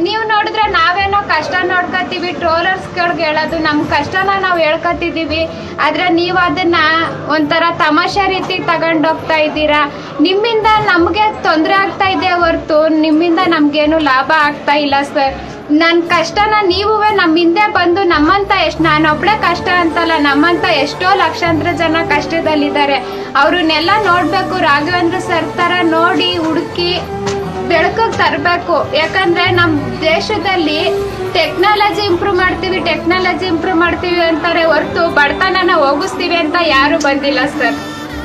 ನೀವು ನೋಡಿದ್ರೆ ನಾವೇನೋ ಕಷ್ಟ ನೋಡ್ಕೊತೀವಿ, ಟ್ರೋಲರ್ಸ್ಗಳಿಗೆ ಹೇಳೋದು ನಮ್ಮ ಕಷ್ಟನ ನಾವು ಹೇಳ್ಕೊತಿದ್ದೀವಿ. ಆದರೆ ನೀವು ಅದನ್ನ ಒಂಥರ ತಮಾಷೆ ರೀತಿ ತಗೊಂಡೋಗ್ತಾ ಇದ್ದೀರಾ. ನಿಮ್ಮಿಂದ ನಮಗೆ ತೊಂದರೆ ಆಗ್ತಾ ಇದೆ ಹೊರತು ನಿಮ್ಮಿಂದ ನಮಗೇನು ಲಾಭ ಆಗ್ತಾ ಇಲ್ಲ ಸರ್. ನನ್ನ ಕಷ್ಟನ ನೀವೇ ನಮ್ಮ ಹಿಂದೆ ಬಂದು ನಮ್ಮಂತ ನಾನೊಬ್ಳೆ ಕಷ್ಟ ಅಂತಲ್ಲ, ನಮ್ಮಂತ ಎಷ್ಟೋ ಲಕ್ಷಾಂತರ ಜನ ಕಷ್ಟದಲ್ಲಿದ್ದಾರೆ. ಅವ್ರನ್ನೆಲ್ಲ ನೋಡ್ಬೇಕು. ರಾಘವೇಂದ್ರ ಸರ್ ತರ ನೋಡಿ ಹುಡುಕಿ ಬೆಳಕಿಗೆ ತರಬೇಕು. ಯಾಕಂದ್ರೆ ನಮ್ಮ ದೇಶದಲ್ಲಿ ಟೆಕ್ನಾಲಜಿ ಇಂಪ್ರೂವ್ ಮಾಡ್ತೀವಿ ಅಂತಾರೆ ಹೊರತು ಬಡತನನ ಹೋಗಿಸ್ತೀವಿ ಅಂತ ಯಾರು ಬಂದಿಲ್ಲ ಸರ್.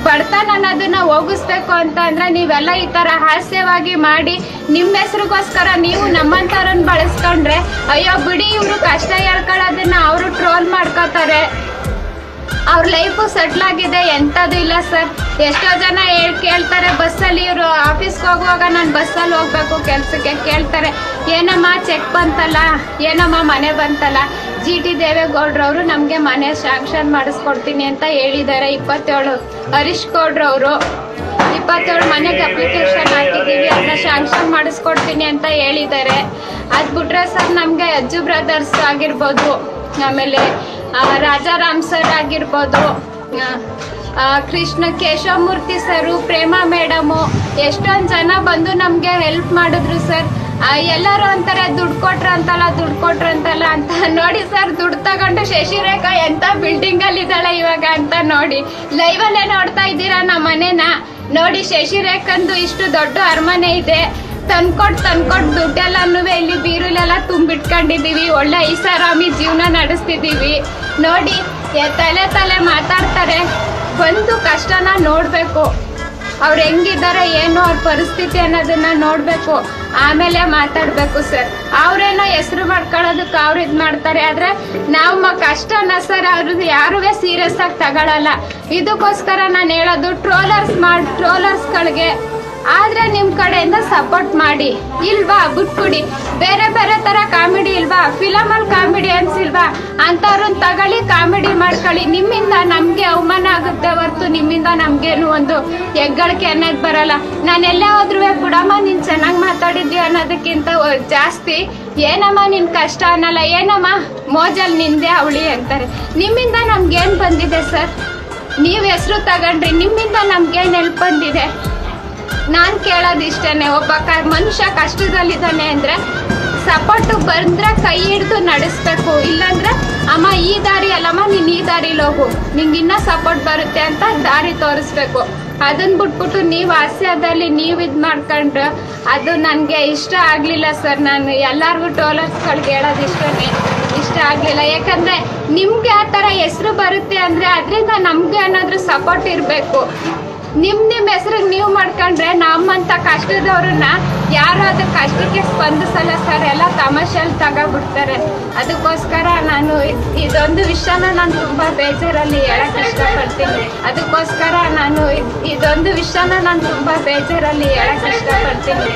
ಬಡತನ ಅನ್ನೋದನ್ನ ಹೋಗಿಸ್ಬೇಕು ಅಂತ ಅಂದ್ರೆ ನೀವೆಲ್ಲ ಈ ತರ ಹಾಸ್ಯವಾಗಿ ಮಾಡಿ ನಿಮ್ಮ ಹೆಸರಿಗೋಸ್ಕರ ನೀವು ನಮ್ಮಂತರನ್ನ ಬಳಸ್ಕೊಂಡ್ರೆ ಅಯ್ಯೋ ಬಿಡಿ ಇವರು ಕಷ್ಟ ಹೇಳ್ಕೊಳ್ಳೋದನ್ನ ಅವರು ಟ್ರೋಲ್ ಮಾಡ್ಕೋತಾರೆ. ಅವ್ರ ಲೈಫು ಸೆಟ್ಲ್ ಆಗಿದೆ, ಎಂಥದ್ದು ಇಲ್ಲ ಸರ್. ಎಷ್ಟೋ ಜನ ಕೇಳ್ತಾರೆ ಬಸ್ಸಲ್ಲಿ, ಇವರು ಆಫೀಸ್ಗೆ ಹೋಗುವಾಗ ನಾನು ಬಸ್ಸಲ್ಲಿ ಹೋಗ್ಬೇಕು ಕೆಲಸಕ್ಕೆ, ಕೇಳ್ತಾರೆ ಏನಮ್ಮ ಚೆಕ್ ಬಂತಲ್ಲ, ಏನಮ್ಮ ಮನೆ ಬಂತಲ್ಲ. GT ದೇವೇಗೌಡ್ರವರು ನಮಗೆ ಮನೆ ಶಾಂಕ್ಷನ್ ಮಾಡಿಸ್ಕೊಡ್ತೀನಿ ಅಂತ ಹೇಳಿದ್ದಾರೆ. 27 ಹರೀಶ್ ಗೌಡ್ರವರು 27 ಮನೆಗೆ ಅಪ್ಲಿಕೇಶನ್ ಹಾಕಿದ್ದೀವಿ, ಅದನ್ನ ಶಾಂಕ್ಷನ್ ಮಾಡಿಸ್ಕೊಡ್ತೀನಿ ಅಂತ ಹೇಳಿದ್ದಾರೆ. ಅದು ಬಿಟ್ರೆ ಸರ್ ನಮಗೆ ಅಜ್ಜು ಬ್ರದರ್ಸ್ ಆಗಿರ್ಬೋದು, ಆಮೇಲೆ ರಾಜಾರಾಮ್ ಸರ್ ಆಗಿರ್ಬೋದು, ಕೃಷ್ಣ ಕೇಶವಮೂರ್ತಿ ಸರು, ಪ್ರೇಮಾ ಮೇಡಮು, ಎಷ್ಟೊಂದು ಜನ ಬಂದು ನಮಗೆ ಹೆಲ್ಪ್ ಮಾಡಿದ್ರು ಸರ್. ಎಲ್ಲರೂ ಅಂತಾರೆ ದುಡ್ಡು ಕೊಟ್ರಂತಲ್ಲ ಅಂತ. ನೋಡಿ ಸರ್, ದುಡ್ಡು ತಗೊಂಡು ಶಶಿರೇಖಾ ಎಂತ ಬಿಲ್ಡಿಂಗ್ ಅಲ್ಲಿ ಇದ್ದಾಳೆ ಇವಾಗ ಅಂತ ನೋಡಿ. ಲೈವಲ್ಲೇ ನೋಡ್ತಾ ಇದ್ದೀರಾ ನಮ್ಮ ಮನೆನ ನೋಡಿ. ಶಶಿರೇಖಂದು ಇಷ್ಟು ದೊಡ್ಡ ಅರಮನೆ ಇದೆ. ತಂದ್ಕೊಟ್ಟು ದುಡ್ಡೆಲ್ಲನೂ ಇಲ್ಲಿ ಬೀರುಲೆಲ್ಲ ತುಂಬಿಟ್ಕೊಂಡಿದೀವಿ. ಒಳ್ಳೆ ಐಷಾರಾಮಿ ಜೀವನ ನಡೆಸ್ತಿದ್ದೀವಿ ನೋಡಿ. ತಲೆ ಮಾತಾಡ್ತಾರೆ. ಬಂದು ಕಷ್ಟನ ನೋಡ್ಬೇಕು, ಅವ್ರು ಹೆಂಗಿದ್ದಾರೆ ಏನು ಅವ್ರ ಪರಿಸ್ಥಿತಿ ಅನ್ನೋದನ್ನ ನೋಡ್ಬೇಕು, ಆಮೇಲೆ ಮಾತಾಡ್ಬೇಕು ಸರ್. ಅವ್ರೇನೋ ಹೆಸರು ಮಾಡ್ಕೊಳ್ಳೋದಕ್ಕೆ ಅವ್ರು ಇದು ಮಾಡ್ತಾರೆ. ಆದ್ರೆ ನಮ್ಮ ಕಷ್ಟನ ಸರ್ ಅವ್ರು ಯಾರೂ ಸೀರಿಯಸ್ ಆಗಿ ತಗೊಳಲ್ಲ. ಇದಕ್ಕೋಸ್ಕರ ನಾನು ಹೇಳೋದು ಟ್ರೋಲರ್ಸ್ಗಳಿಗೆ ಆದ್ರೆ ನಿಮ್ ಕಡೆಯಿಂದ ಸಪೋರ್ಟ್ ಮಾಡಿ. ಇಲ್ವಾ ಬಿಟ್ಬಿಡಿ. ಬೇರೆ ತರ ಕಾಮಿಡಿ ಇಲ್ವಾ, ಫಿಲಮಲ್ಲಿ ಕಾಮಿಡಿ ಅನ್ಸಿಲ್ವಾ, ಅಂತವ್ರನ್ನ ತಗೊಳ್ಳಿ, ಕಾಮಿಡಿ ಮಾಡ್ಕೊಳ್ಳಿ. ನಿಮ್ಮಿಂದ ನಮ್ಗೆ ಅವಮಾನ ಆಗುತ್ತೆ ಹೊರತು ನಿಮ್ಮಿಂದ ನಮ್ಗೇನು ಒಂದು ಹೆಗ್ಗಳಿಕೆ ಅನ್ನೋದು ಬರಲ್ಲ. ನಾನೆಲ್ಲ ಹೋದ್ರೂ ಬಿಡಮ್ಮ ನೀನ್ ಚೆನ್ನಾಗಿ ಮಾತಾಡಿದ್ವಿ ಅನ್ನೋದಕ್ಕಿಂತ ಜಾಸ್ತಿ ಏನಮ್ಮ ನಿನ್ ಕಷ್ಟ ಅನ್ನಲ್ಲ, ಏನಮ್ಮ ಮೋಜಲ್ ನಿಂದೆ ಅವಳಿ ಅಂತಾರೆ. ನಿಮ್ಮಿಂದ ನಮ್ಗೇನ್ ಬಂದಿದೆ ಸರ್? ನೀವ್ ಹೆಸರು ತಗೊಂಡ್ರಿ, ನಿಮ್ಮಿಂದ ನಮ್ಗೇನ್ ಹೆಲ್ಪ್ ಬಂದಿದೆ? ನಾನ್ ಕೇಳೋದಿಷ್ಟೇನೆ, ಒಬ್ಬ ಮನುಷ್ಯ ಕಷ್ಟದಲ್ಲಿದ್ದಾನೆ ಅಂದ್ರೆ ಸಪೋರ್ಟ್ ಬಂದ್ರೆ ಕೈ ಹಿಡಿದು ನಡೆಸ್ಬೇಕು. ಇಲ್ಲಾಂದ್ರೆ ಅಮ್ಮ ಈ ದಾರಿ ಅಲ್ಲಮ್ಮ, ನೀನ್ ಈ ದಾರಿಲಿ ಹೋಗು, ನಿಂಗೆ ಇನ್ನ ಸಪೋರ್ಟ್ ಬರುತ್ತೆ ಅಂತ ದಾರಿ ತೋರಿಸ್ಬೇಕು. ಅದನ್ನ ಬಿಟ್ಬಿಟ್ಟು ನೀವು ಹಾಸ್ಯದಲ್ಲಿ ನೀವು ಇದು ಮಾಡ್ಕೊಂಡ್ರೆ ಅದು ನನಗೆ ಇಷ್ಟ ಆಗ್ಲಿಲ್ಲ ಸರ್. ನಾನು ಎಲ್ಲಾರ್ಗು ಟ್ರೋಲರ್ಸ್ಗಳಿಗೆ ಹೇಳೋದಿಷ್ಟೇ, ಇಷ್ಟ ಆಗ್ಲಿಲ್ಲ. ಯಾಕಂದ್ರೆ ನಿಮ್ಗೆ ಆ ಥರ ಹೆಸರು ಬರುತ್ತೆ ಅಂದ್ರೆ ಅದರಿಂದ ನಮ್ಗೆ ಏನಾದ್ರೂ ಸಪೋರ್ಟ್ ಇರಬೇಕು. ನಿಮ್ ಹೆಸರಿಗೆ ನೀವು ಮಾಡ್ಕೊಂಡ್ರೆ ನಮ್ಮಂತ ಕಷ್ಟದವ್ರನ್ನ ಯಾರು ಅದ ಕಷ್ಟಕ್ಕೆ ಸ್ಪಂದಿಸಲ್ಲ ಸರ್. ಎಲ್ಲ ತಮಾಷೆಯಲ್ಲಿ ತಗೋಬಿಡ್ತಾರೆ. ಅದಕ್ಕೋಸ್ಕರ ನಾನು ಇದೊಂದು ವಿಷಯನ ನಾನು ತುಂಬಾ ಬೇಜಾರಲ್ಲಿ ಹೇಳಕ್ ಇಷ್ಟಪಡ್ತೀನಿ.